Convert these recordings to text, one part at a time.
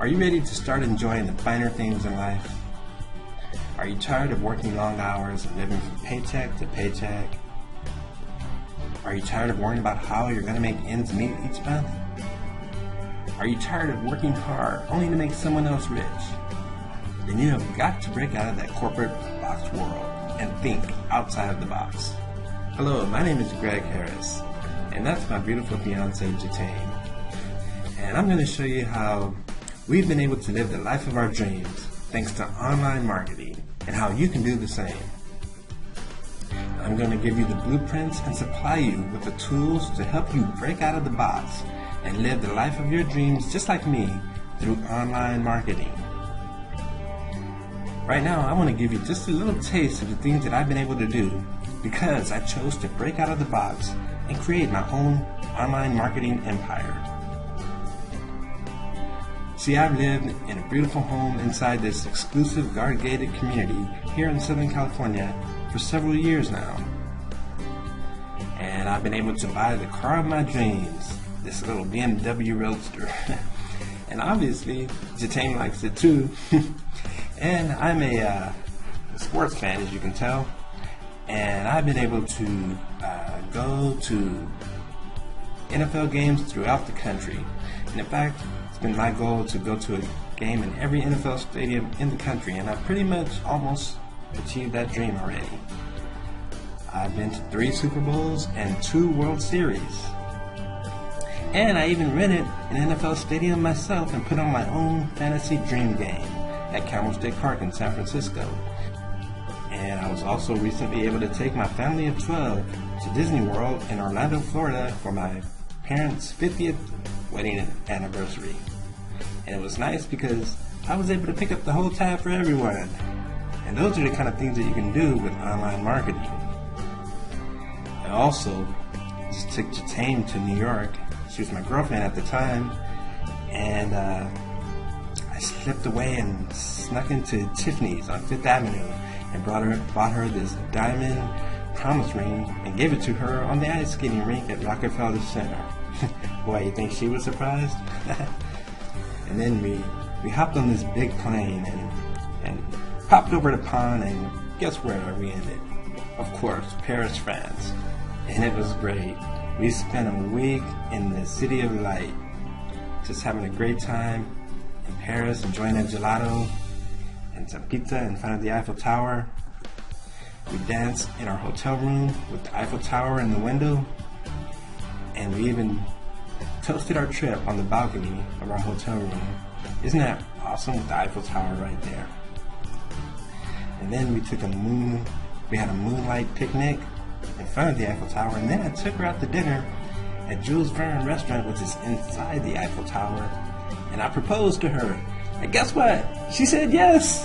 Are you ready to start enjoying the finer things in life? Are you tired of working long hours and living from paycheck to paycheck? Are you tired of worrying about how you're going to make ends meet each month? Are you tired of working hard only to make someone else rich? Then you have got to break out of that corporate box world and think outside of the box. Hello, my name is Greg Harris, and that's my beautiful fiance, Jatane. And I'm going to show you how we've been able to live the life of our dreams thanks to online marketing and how you can do the same. I'm going to give you the blueprints and supply you with the tools to help you break out of the box and live the life of your dreams just like me through online marketing. Right now, I want to give you just a little taste of the things that I've been able to do because I chose to break out of the box and create my own online marketing empire. See, I've lived in a beautiful home inside this exclusive guard-gated community here in Southern California for several years now. And I've been able to buy the car of my dreams, this little BMW Roadster. And obviously, Jatane likes it too. And I'm a sports fan, as you can tell. And I've been able to go to NFL games throughout the country. And in fact, it's been my goal to go to a game in every NFL stadium in the country, and I've pretty much almost achieved that dream already. I've been to 3 Super Bowls and 2 World Series. And I even rented an NFL stadium myself and put on my own fantasy dream game at Camp Park in San Francisco. And I was also recently able to take my family of 12 to Disney World in Orlando, Florida for my parents' 50th wedding anniversary. And it was nice because I was able to pick up the whole tab for everyone. And those are the kind of things that you can do with online marketing. I also just took Jatane to New York. She was my girlfriend at the time. And I slipped away and snuck into Tiffany's on 5th Avenue and bought her this diamond promise ring and gave it to her on the ice skating rink at Rockefeller Center. Boy, you think she was surprised? And then we hopped on this big plane and popped over the pond, and guess where we ended? Of course, Paris, France. And it was great. We spent a week in the City of Light, just having a great time in Paris, enjoying a gelato and some pizza in front of the Eiffel Tower. We danced in our hotel room with the Eiffel Tower in the window, and we even toasted our trip on the balcony of our hotel room. Isn't that awesome with the Eiffel Tower right there? And then we had a moonlight picnic in front of the Eiffel Tower, and then I took her out to dinner at Jules Verne restaurant, which is inside the Eiffel Tower, and I proposed to her. And guess what? She said yes!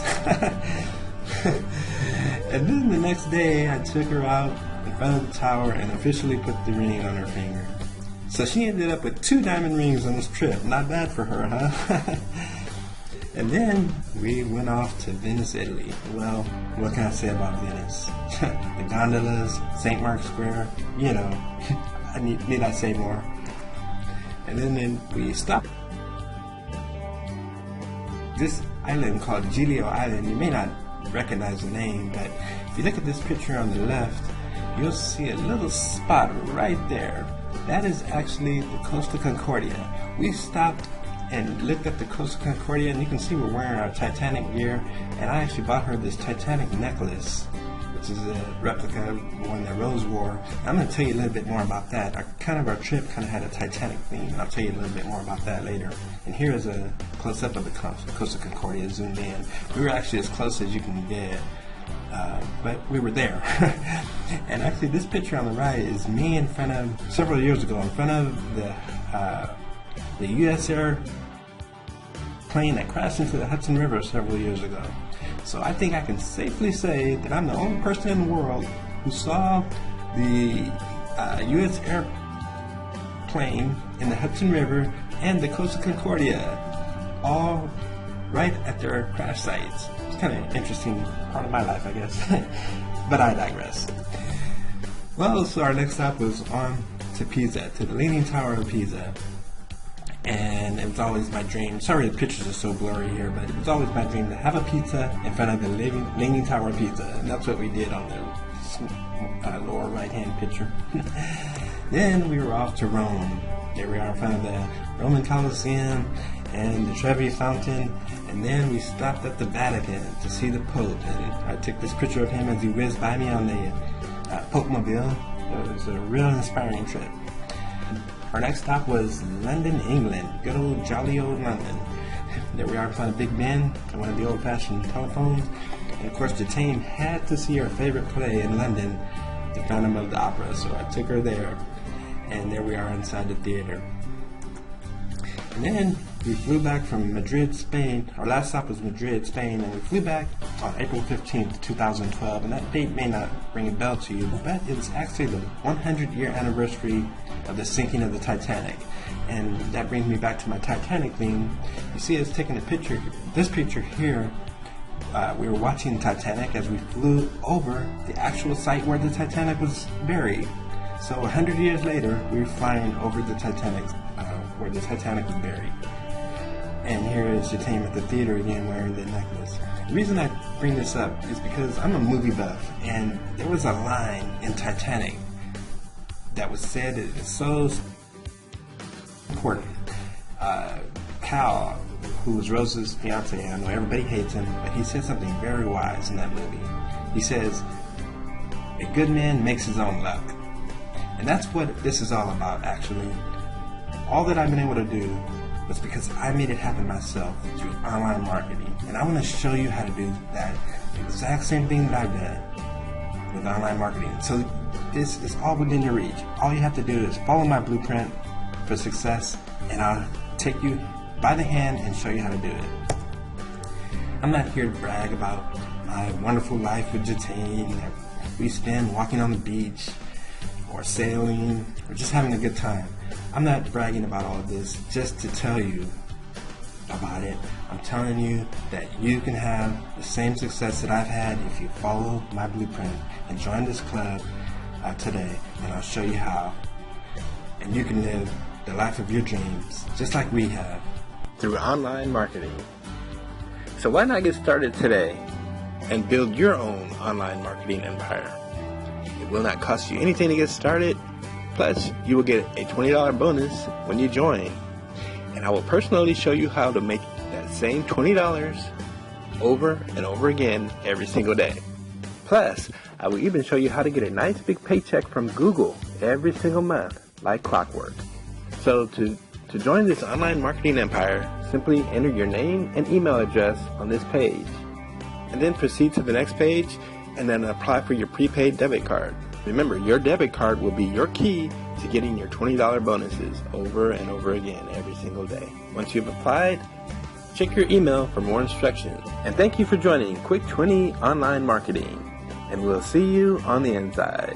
And then the next day I took her out in front of the tower and officially put the ring on her finger. So she ended up with 2 diamond rings on this trip. Not bad for her, huh? And then we went off to Venice, Italy. Well, what can I say about Venice? The gondolas, St. Mark's Square, you know, need I say more? And then we stopped. This island called Giglio Island, you may not recognize the name, but if you look at this picture on the left, you'll see a little spot right there. That is actually the Costa Concordia. We stopped and looked at the Costa Concordia, and you can see we're wearing our Titanic gear, and I actually bought her this Titanic necklace, which is a replica of one that Rose wore. I'm going to tell you a little bit more about that. Our trip kind of had a Titanic theme, and I'll tell you a little bit more about that later. And here is a close-up of the Costa Concordia zoomed in. We were actually as close as you can get, but we were there. And actually this picture on the right is me in front of, several years ago, in front of the U.S. Air plane that crashed into the Hudson River several years ago. So I think I can safely say that I'm the only person in the world who saw the U.S. airplane in the Hudson River and the Costa Concordia all right at their crash sites. It's kind of an interesting part of my life, I guess. But I digress. Well, so our next stop was on to Pisa, to the Leaning Tower of Pisa. And it was always my dream. Sorry, the pictures are so blurry here, but it was always my dream to have a pizza in front of the Leaning Tower Pizza, and that's what we did on the lower right-hand picture. Then we were off to Rome. There we are in front of the Roman Colosseum and the Trevi Fountain, and then we stopped at the Vatican to see the Pope, and I took this picture of him as he whizzed by me on the Pope Mobile. It was a real inspiring trip. Our next stop was London, England. Good old jolly old London. There we are in front of Big Ben, one of the old-fashioned telephones. And of course, Jatane had to see her favorite play in London, The Phantom of the Opera, so I took her there. And there we are inside the theater. And then we flew back from Madrid, Spain. Our last stop was Madrid, Spain, and we flew back on April 15th, 2012. And that date may not ring a bell to you, but it was actually the 100-year anniversary of the sinking of the Titanic. And that brings me back to my Titanic theme. You see us taking a picture, this picture here. We were watching Titanic as we flew over the actual site where the Titanic was buried. So 100 years later, we were flying over the Titanic, where the Titanic was buried. And here is Jatane at the theater again wearing the necklace. The reason I bring this up is because I'm a movie buff, and there was a line in Titanic that was said that is so important. Cal, who was Rose's fiance, I know everybody hates him, but he said something very wise in that movie. He says, "A good man makes his own luck." And that's what this is all about, actually. All that I've been able to do was because I made it happen myself through online marketing. And I want to show you how to do that exact same thing that I've done with online marketing. So this is all within your reach. All you have to do is follow my blueprint for success, and I'll take you by the hand and show you how to do it. I'm not here to brag about my wonderful life with Jatane that we spend walking on the beach or sailing or just having a good time. I'm not bragging about all of this just to tell you about it. I'm telling you that you can have the same success that I've had if you follow my blueprint and join this club today, and I'll show you how. And you can live the life of your dreams just like we have through online marketing. So why not get started today and build your own online marketing empire? It will not cost you anything to get started. Plus, you will get a $20 bonus when you join. And I will personally show you how to make that same $20 over and over again every single day. Plus, I will even show you how to get a nice big paycheck from Google every single month, like clockwork. So to join this online marketing empire, simply enter your name and email address on this page. And then proceed to the next page and then apply for your prepaid debit card. Remember, your debit card will be your key to getting your $20 bonuses over and over again every single day. Once you've applied, check your email for more instructions. And thank you for joining Quick 20 Online Marketing. And we'll see you on the inside.